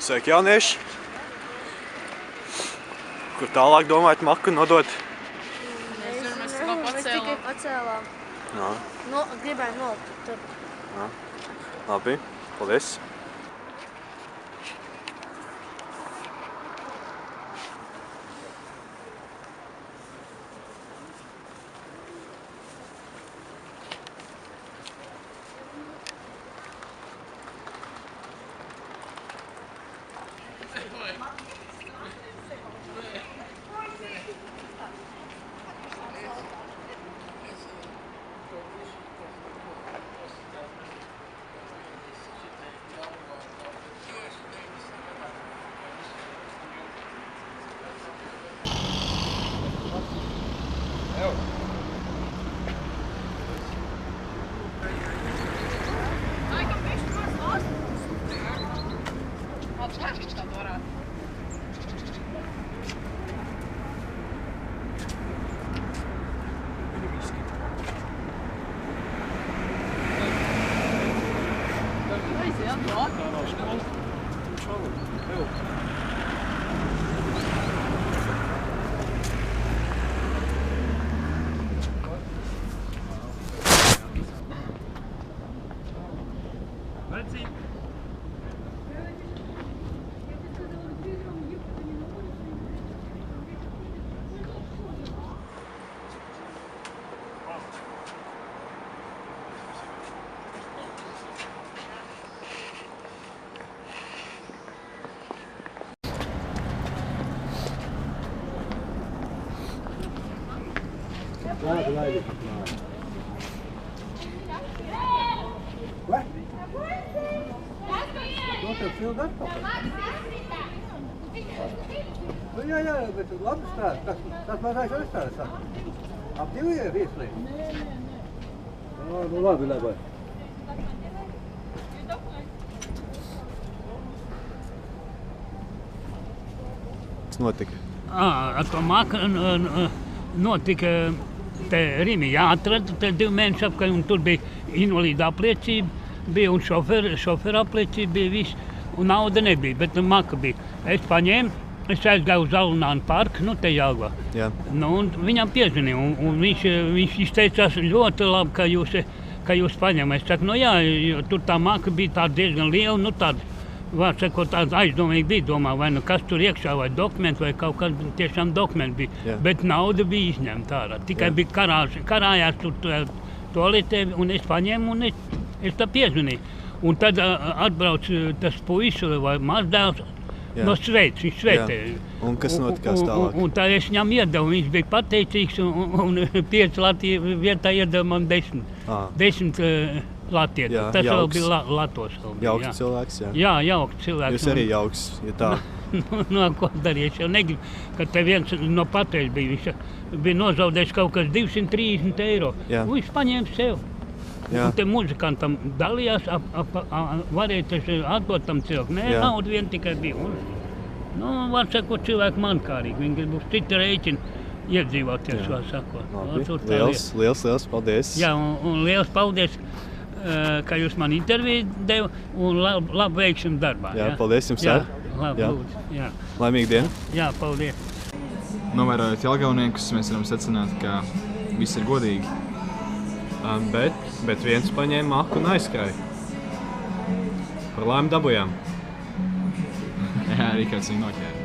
Sveiki, jaunieši! Kur tālāk domājat maku nodot? Mēs tikai pacēlām. Jā. Gribēju nolikt tur. Jā. Labi, paldies! Labi. Ko? To tev silda atpakaļ? Jā, bet labi stāst. Tas mazais arī stāst. Ap divi ir vieslīgi? Nu labi. Kas notika? Ar to maku notika te Rimi jāatrada te 2 mēneši apkārt, un tur bija invalīda apliecība, bija un šofera apliecība bija viss, un nauda nebija, bet maka bija. Es paņēmu, es aizgāju uz Alunānu parku, te Jālgavā. Jā. Un viņam piezvanīja, un viņš izteicās ļoti labi, ka jūs paņemat. Es saku, jā, jo tur tā maka bija tāda diezgan liela, tāda. Vārds sakot, tāda aizdomīga bija, domā, vai kas tur iekšā, vai dokumenti, vai kaut kas tiešām dokumenti bija. Jā. Bet nauda bija izņemta ārā. Tikai bija karājās tur toaletē, un es paņēmu, un es tā piezvanīju. Un tad atbrauc tas puisis vai mazdēls no Šveices, viņš Šveicē. Un kas notikās tālāk? Un tā es viņam iedevu, viņš bija pateicīgs, un 5 Latvijas vietā iedevu man 10. 10 Latvijas. Tas vēl bija Latvijas. Jauks cilvēks, jā? Jā, jauks cilvēks. Jūs arī jauks, ja tā? Ko darīju, es jau negribu, ka te viens no patreiz bija, viņš bija nozaudējis kaut kas 230 eiro. Jā. Viņš paņēma sev. Jā. Un te muzikantam dalījās, varēja taču atdot tam cilvēku. Nē, nauda vien tikai bija. Var sakot, cilvēki mankārīgi, viņi grib uz citu rēķinu iedzīvoties, var sakot. Liels, paldies. Jā, un liels paldies, ka jūs man interviju devu, un labu veikšanu darbā. Jā, paldies jums arī. Labi, lūdzu. Jā. Laimīgu dienu. Jā, paldies. Novērojot jelgavniekus, mēs varam secināt, ka viss ir godīgi. Bet viens paņēma maku un aizskrēja. Par laimi dabujām. Jā, arī kāds viņu noķēra.